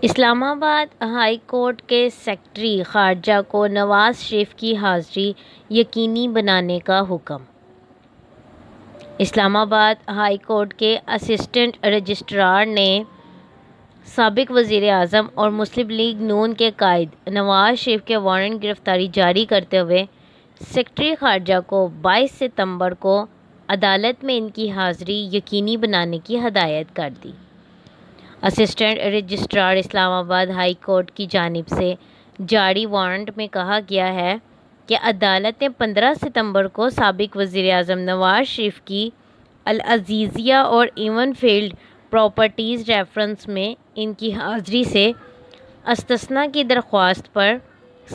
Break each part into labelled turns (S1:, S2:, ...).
S1: اسلام آباد high court کے secretary خارجہ کو نواز شریف کی حاضری یقینی بنانے کا حکم۔ اسلام آباد ہائی کورٹ کے اسسٹنٹ رجسٹرار نے سابق وزیر اعظم اور مسلم لیگ نون کے قائد نواز شریف کے وارنٹ گرفتاری جاری کرتے ہوئے سیکرٹری خارجہ کو 22 ستمبر کو عدالت میں ان کی حاضری یقینی بنانے کی ہدایت کر دی۔ اسسٹنٹ رجسٹرار اسلام آباد ہائی کورٹ کی جانب سے جاری وارنٹ میں کہا گیا ہے کہ عدالت نے 15 ستمبر کو سابق وزیر اعظم نواز شریف کی العزیزیہ اور ایون فیلڈ پراپرٹیز ریفرنس میں ان کی حاضری سے استثناء کی درخواست پر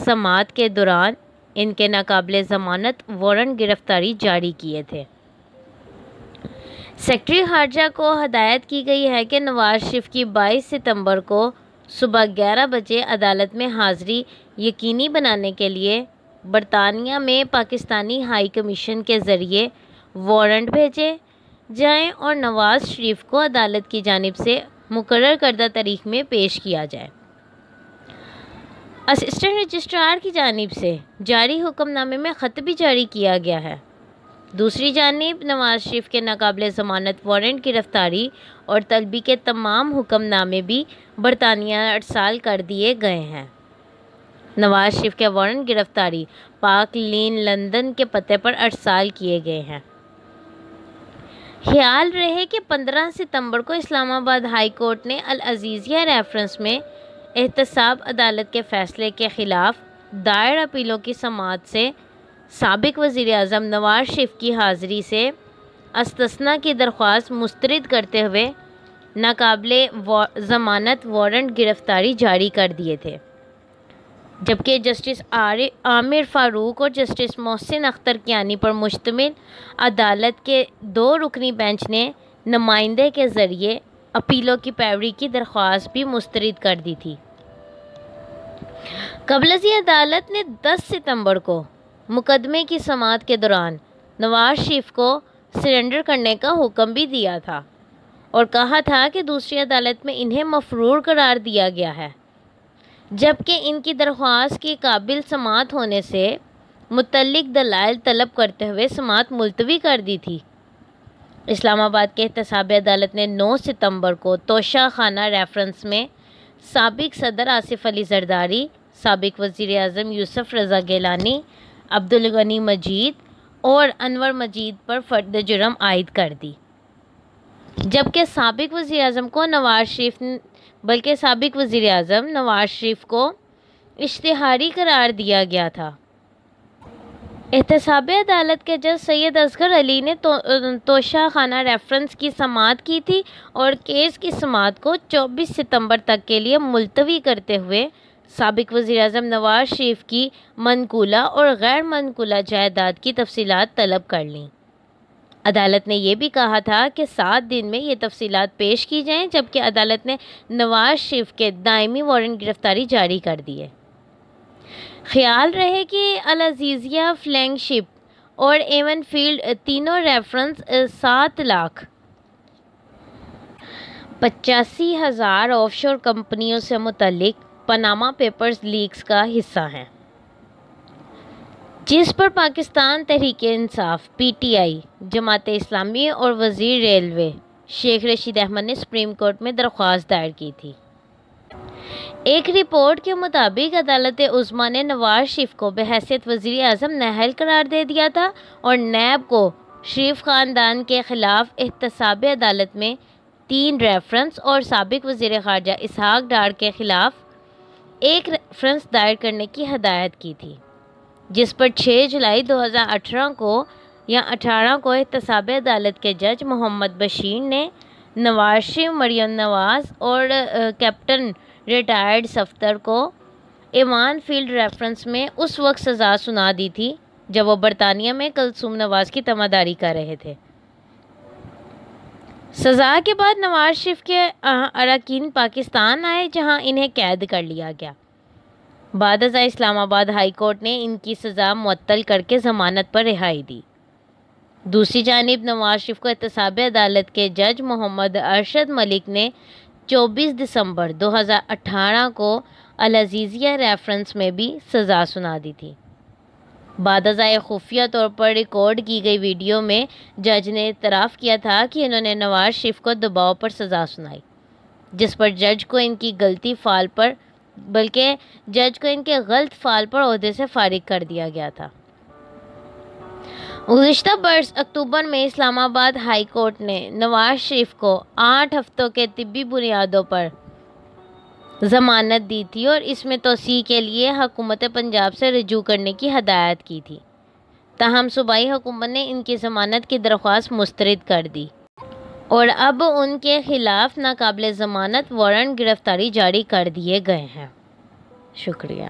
S1: سماعت کے دوران ان کے ناقابل ضمانت وارنٹ گرفتاری جاری کیے تھے۔ سیکرٹری خارجہ کو ہدایت کی گئی ہے کہ نواز شریف کی 22 ستمبر کو صبح 11 بجے عدالت میں حاضری یقینی بنانے کے لیے برطانیہ میں پاکستانی ہائی کمیشن کے ذریعے وارنٹ بھیجے جائیں اور نواز شریف کو عدالت کی جانب سے مقرر کردہ تاریخ میں پیش کیا جائے۔ اسسٹنٹ رجسٹرار کی جانب سے جاری حکم نامے میں خط بھی جاری کیا گیا ہے۔ دوسری جانب نواز شریف کے ناقابل ضمانت وارنٹ گرفتاری اور طلبی کے تمام حکم نامے بھی برطانیہ ارسال کر دیے گئے ہیں۔ نواز شریف کے وارنٹ گرفتاری پارک لین لندن کے پتے پر ارسال کیے گئے ہیں۔ خیال رہے کہ 15 ستمبر کو اسلام آباد ہائی کورٹ نے العزیزیہ ریفرنس میں احتساب عدالت کے فیصلے کے خلاف دائر اپیلوں کی سماعت سے سابق وزیر اعظم نواز شریف کی حاضری سے استثناء کی درخواست مسترد کرتے ہوئے ناقابل ضمانت وارنٹ گرفتاری جاری کر دیے تھے، جبکہ جسٹس عامر فاروق اور جسٹس محسن اختر کیانی پر مشتمل عدالت کے 2 رکنی بینچ نے نمائندے کے ذریعے اپیلوں کی پیروی کی درخواست بھی مسترد کر دی تھی۔ قبل ازیں عدالت نے 10 ستمبر کو مقدمے کی سماعت کے دوران نواز شریف کو سرنڈر کرنے کا حکم بھی دیا تھا اور کہا تھا کہ دوسری عدالت میں انہیں مفرور قرار دیا گیا ہے، جبکہ ان کی درخواست کی قابل سماعت ہونے سے متعلق دلائل طلب کرتے ہوئے سماعت ملتوی کر دی تھی۔ اسلام آباد کے احتسابی عدالت نے 9 ستمبر کو توشہ خانہ ریفرنس میں سابق صدر آصف علی زرداری، سابق وزیر اعظم یوسف رضا گیلانی، عبدالغنی مجید اور انور مجید پر فرد جرم عائد کر دی، جبکہ سابق وزیر اعظم نواز شریف کو اشتہاری قرار دیا گیا تھا۔ احتسابی عدالت کے جج سید اصغر علی نے توشہ خانہ ریفرنس کی سماعت کی تھی اور کیس کی سماعت کو 24 ستمبر تک کے لیے ملتوی کرتے ہوئے سابق وزیر اعظم نواز شریف کی منقولہ اور غیر منقولہ جائیداد کی تفصیلات طلب کر لیں۔ عدالت نے یہ بھی کہا تھا کہ 7 دن میں یہ تفصیلات پیش کی جائیں، جبکہ عدالت نے نواز شریف کے دائمی وارنٹ گرفتاری جاری کر دیے۔ خیال رہے کہ العزیزیہ فلیگ شپ اور ایون فیلڈ تینوں ریفرنس 7,85,000 آف شور کمپنیوں سے متعلق پاناما پیپرز لیکس کا حصہ ہیں، جس پر Pakistan Tehreek Insaf P T I, Jamaat Islami اور وزیر ریلوے شیخ رشید احمد نے سپریم کورٹ میں درخواست دائر کی تھی۔ ایک رپورٹ کے مطابق عدالت عظمیٰ نے نواز شریف کو بحیثیت وزیر اعظم نااہل قرار دے دیا تھا اور نیب کو شریف خاندان کے خلاف احتسابی عدالت میں 3 ریفرنس اور سابق وزیر خارجہ اسحاق ڈار کے خلاف 1 ریفرنس دائر کرنے کی ہدایت کی تھی، جس پر 6 جولائی 2018 کو احتسابی عدالت کے جج محمد بشیر نے نواز شریف، مریم نواز اور کیپٹن ریٹائرڈ صفدر کو ایوان فیلڈ ریفرنس میں اس وقت سزا سنا دی تھی جب وہ برطانیہ میں کلثوم نواز کی تمہداری کر رہے تھے۔ سزا کے بعد نواز شریف کے اراکین پاکستان آئے، جہاں انہیں قید کر لیا گیا۔ بعد ازاں اسلام آباد ہائی کورٹ نے ان کی سزا معطل کر کے ضمانت پر رہائی دی۔ دوسری جانب نواز شریف کو احتسابی عدالت کے جج محمد ارشد ملک نے 24 دسمبر 2018 کو العزیزیہ ریفرنس میں بھی سزا سنا دی تھی۔ بعد ازاں خفیہ طور پر ریکارڈ کی گئی ویڈیو میں جج نے اعتراف کیا تھا کہ انہوں نے نواز شریف کو دباؤ پر سزا سنائی، جس پر جج کو ان کے غلط فعل پر عہدے سے فارغ کر دیا گیا تھا۔ گزشتہ برس اکتوبر میں اسلام آباد ہائی کورٹ نے نواز شریف کو 8 ہفتوں کے طبی بنیادوں پر ضمانت دی تھی اور اس میں توسیع کے لیے حکومت پنجاب سے رجوع کرنے کی ہدایت کی تھی، تاہم صوبائی حکومت نے ان کی ضمانت کی درخواست مسترد کر دی اور اب ان کے خلاف ناقابل ضمانت وارنٹ گرفتاری جاری کر دیے گئے ہیں۔ شکریہ۔